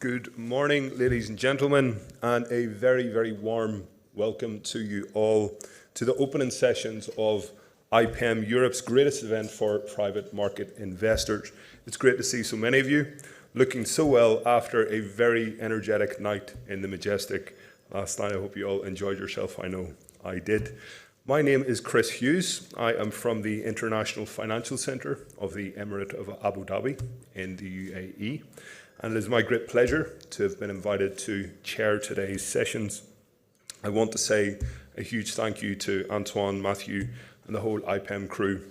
Good morning, ladies and gentlemen, and a very, very warm welcome to you all to the opening sessions of IPEM, Europe's greatest event for private market investors. It's great to see so many of you looking so well after a very energetic night in the Majestic last night. I hope you all enjoyed yourself. I know I did. My name is Chris Hughes. I am from the International Financial Centre of the Emirate of Abu Dhabi in the UAE. And it is my great pleasure to have been invited to chair today's sessions. I want to say a huge thank you to Antoine, Matthew, and the whole IPEM crew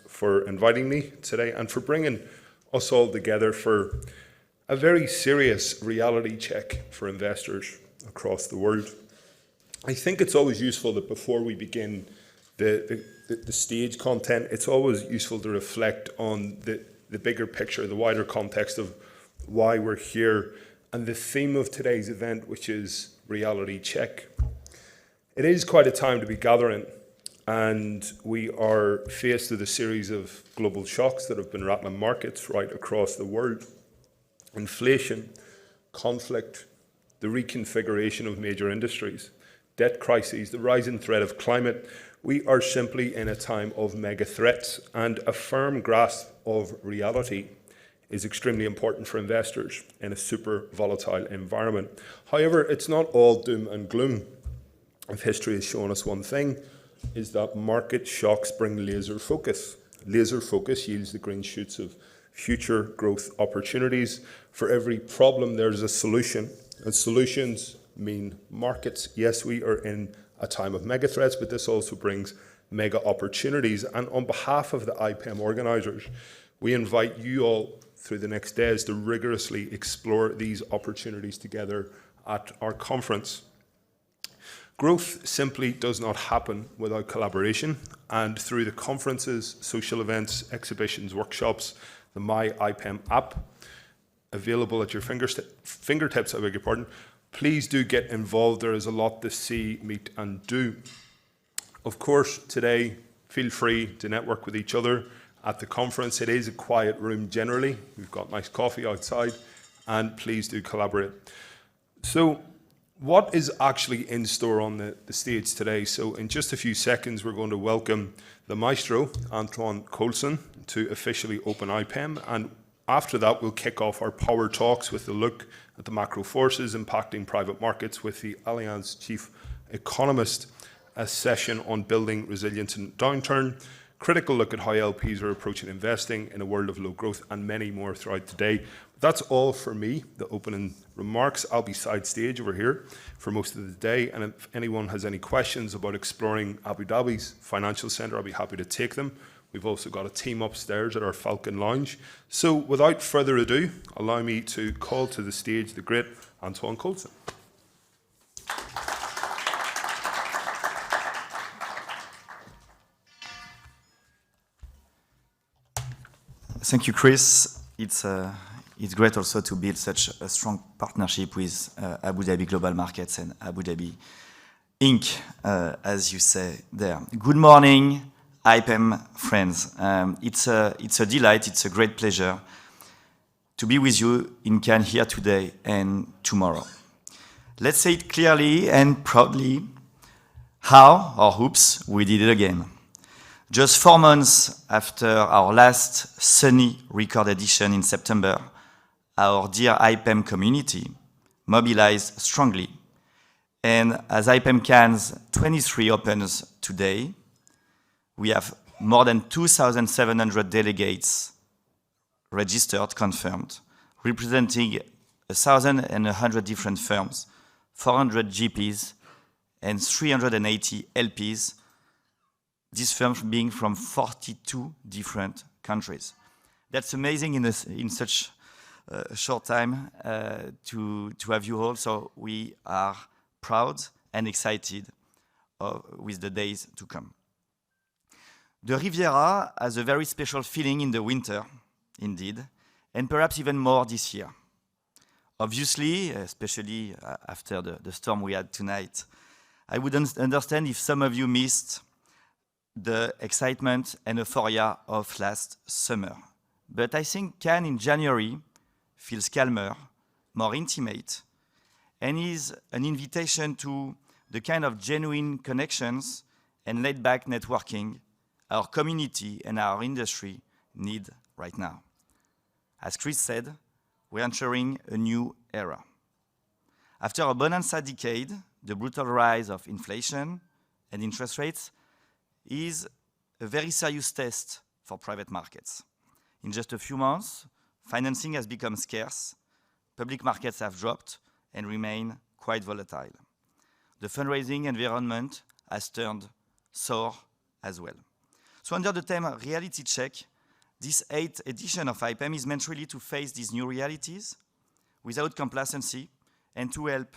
for inviting me today and for bringing us all together for a very serious reality check for investors across the world. I think it's always useful that before we begin the stage content, it's always useful to reflect on the bigger picture, the wider context of why we're here, and the theme of today's event, which is reality check. It is quite a time to be gathering, and we are faced with a series of global shocks that have been rattling markets right across the world. Inflation, conflict, the reconfiguration of major industries, debt crises, the rising threat of climate. We are simply in a time of mega threats, and a firm grasp of reality is extremely important for investors in a super volatile environment. However, it's not all doom and gloom. If history has shown us one thing, is that market shocks bring laser focus. Laser focus yields the green shoots of future growth opportunities. For every problem, there's a solution, and solutions mean markets. Yes, we are in a time of mega threats, but this also brings mega opportunities. And on behalf of the IPEM organisers, we invite you all through the next days to rigorously explore these opportunities together at our conference. Growth simply does not happen without collaboration, and through the conferences, social events, exhibitions, workshops, the My IPEM app, available at your fingertips, I beg your pardon, please do get involved. There is a lot to see, meet and do. Of course, today, feel free to network with each other at the conference. It is a quiet room generally. We've got nice coffee outside, and please do collaborate. So what is actually in store on the stage today? So in just a few seconds, we're going to welcome the maestro, Antoine Colson, to officially open IPEM. And after that, we'll kick off our power talks with a look at the macro forces impacting private markets with the Allianz chief economist, a session on building resilience in downturn, critical look at how LPs are approaching investing in a world of low growth, and many more throughout the day. That's all for me, the opening remarks. I'll be side stage over here for most of the day, and if anyone has any questions about exploring Abu Dhabi's financial centre, I'll be happy to take them. We've also got a team upstairs at our Falcon Lounge. So without further ado, allow me to call to the stage the great Antoine Colson. Thank you, Chris. It's great also to build such a strong partnership with Abu Dhabi Global Markets and Abu Dhabi Inc., as you say there. Good morning, IPEM friends. It's a delight, it's a great pleasure to be with you in Cannes here today and tomorrow. Let's say it clearly and proudly, how, or oops, we did it again. Just 4 months after our last sunny record edition in September, our dear IPEM community mobilized strongly. And as IPEM Cannes 23 opens today, we have more than 2,700 delegates registered, confirmed, representing 1,100 different firms, 400 GPs, and 380 LPs, these firms being from 42 different countries. That's amazing in such a short time to have you all, so we are proud and excited with the days to come. The Riviera has a very special feeling in the winter, indeed, and perhaps even more this year. Obviously, especially after the storm we had tonight, I would understand if some of you missed the excitement and euphoria of last summer. But I think Cannes in January feels calmer, more intimate, and is an invitation to the kind of genuine connections and laid-back networking our community and our industry need right now. As Chris said, we're entering a new era. After a bonanza decade, the brutal rise of inflation and interest rates is a very serious test for private markets. In just a few months, financing has become scarce, public markets have dropped and remain quite volatile. The fundraising environment has turned sour as well. So under the theme Reality Check, this 8th edition of IPAM is meant really to face these new realities without complacency and to help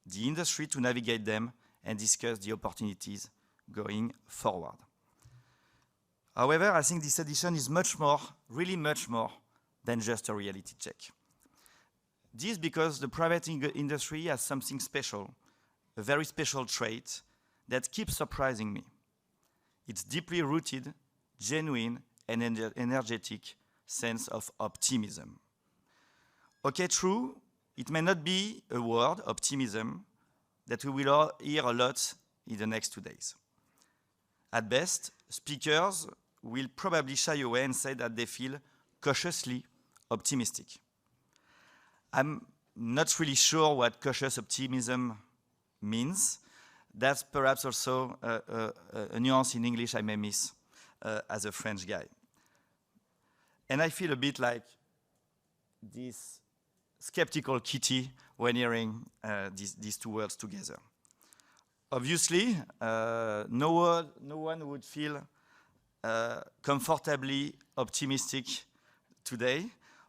the industry to navigate them and discuss the opportunities going forward. However, I think this edition is much more, really much more than just a reality check. This because the private industry has something special, a very special trait that keeps surprising me. It's deeply rooted, genuine, and energetic sense of optimism. Okay, true, it may not be a word, optimism, that we will all hear a lot in the next 2 days. At best, speakers will probably shy away and say that they feel cautiously optimistic. I'm not really sure what cautious optimism means. That's perhaps also a nuance in English I may miss as a French guy. And I feel a bit like this skeptical kitty when hearing these two words together. Obviously, no one would feel comfortably optimistic today,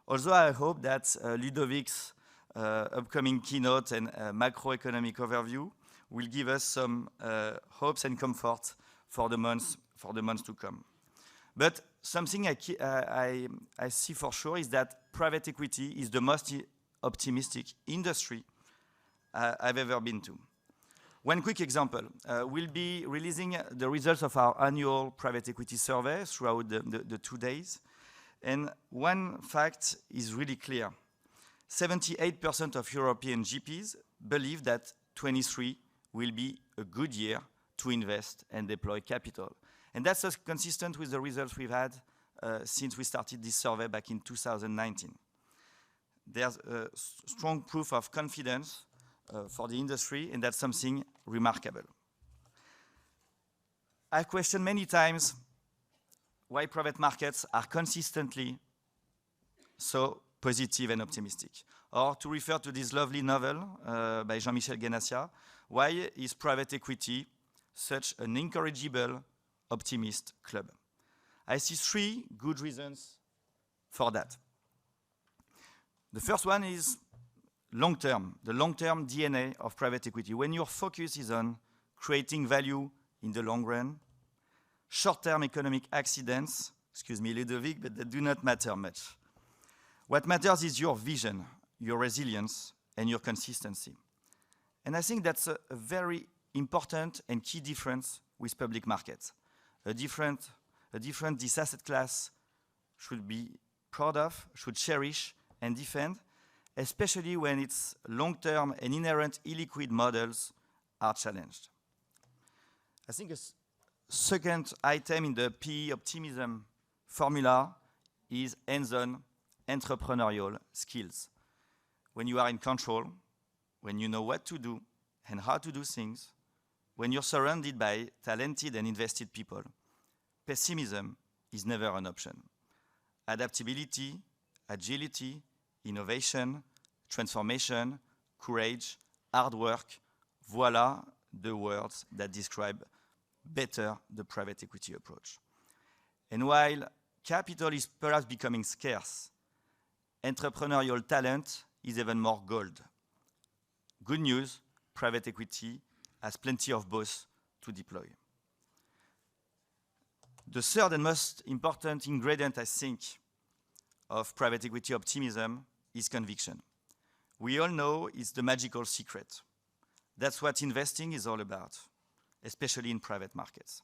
although I hope that Ludovic's upcoming keynote and macroeconomic overview will give us some hopes and comfort for the months to come. But something I see for sure is that private equity is the most optimistic industry I've ever been to. One quick example, we'll be releasing the results of our annual private equity survey throughout the 2 days. And one fact is really clear. 78% of European GPs believe that 23 will be a good year to invest and deploy capital. And that's consistent with the results we've had since we started this survey back in 2019. There's a strong proof of confidence for the industry, and that's something remarkable. I've questioned many times why private markets are consistently so positive and optimistic. Or to refer to this lovely novel by Jean-Michel Ganassia, why is private equity such an incorrigible optimist club? I see 3 good reasons for that. The first one is long-term, the long-term DNA of private equity. When your focus is on creating value in the long run, short-term economic accidents, excuse me, Ludovic, but that do not matter much. What matters is your vision, your resilience, and your consistency. And I think that's a very important and key difference with public markets. A different this asset class should be proud of, should cherish and defend, especially when its long-term and inherent illiquid models are challenged. I think a second item in the PE optimism formula is hands-on entrepreneurial skills. When you are in control, when you know what to do and how to do things, when you're surrounded by talented and invested people, pessimism is never an option. Adaptability, agility, innovation, transformation, courage, hard work, voila the words that describe better the private equity approach. And while capital is perhaps becoming scarce, entrepreneurial talent is even more gold. Good news, private equity has plenty of both to deploy. The third and most important ingredient, I think, of private equity optimism is conviction. We all know it's the magical secret. That's what investing is all about, especially in private markets.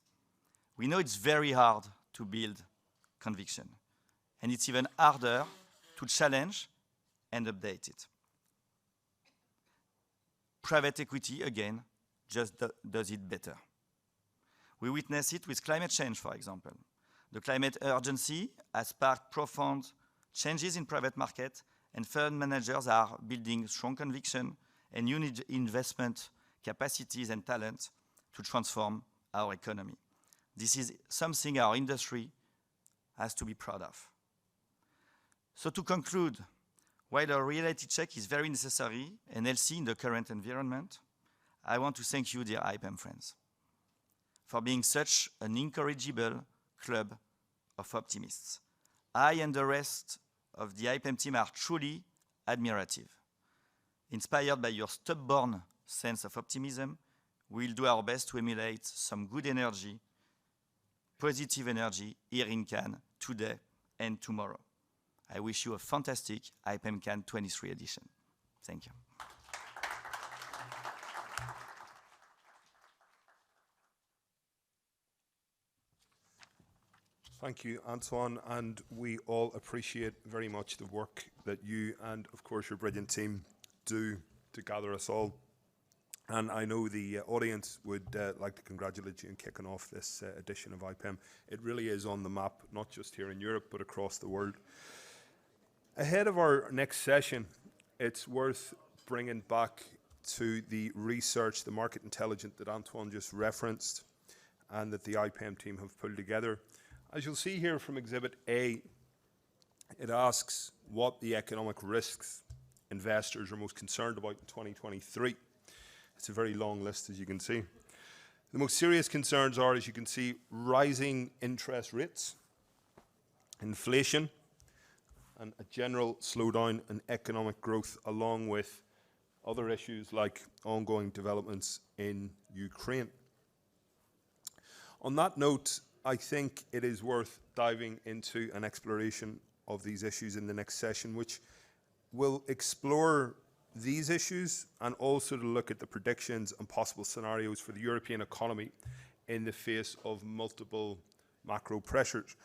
We know it's very hard to build conviction, and it's even harder to challenge and update it. private equity, again, just does it better. We witness it with climate change, for example. The climate urgency has sparked profound changes in private market, and fund managers are building strong conviction and new investment capacities and talent to transform our economy. This is something our industry has to be proud of. So to conclude, while a reality check is very necessary and healthy in the current environment, I want to thank you, dear IPM friends, for being such an incorrigible club of optimists. I and the rest of the IPM team are truly admirative. Inspired by your stubborn sense of optimism, we'll do our best to emulate some good energy, positive energy here in Cannes today and tomorrow. I wish you a fantastic IPM Cannes 23 edition. Thank you. Thank you, Antoine, and we all appreciate very much the work that you and, of course, your brilliant team do to gather us all. And I know the audience would like to congratulate you in kicking off this edition of IPM. It really is on the map, not just here in Europe, but across the world. Ahead of our next session, it's worth bringing back to the research, the market intelligence that Antoine just referenced and that the IPM team have pulled together. As you'll see here from Exhibit A, it asks what the economic risks investors are most concerned about in 2023. It's a very long list, as you can see. The most serious concerns are, as you can see, rising interest rates, inflation, and a general slowdown in economic growth, along with other issues like ongoing developments in Ukraine. On that note, I think it is worth diving into an exploration of these issues in the next session, which will explore these issues and also to look at the predictions and possible scenarios for the European economy in the face of multiple macro pressures.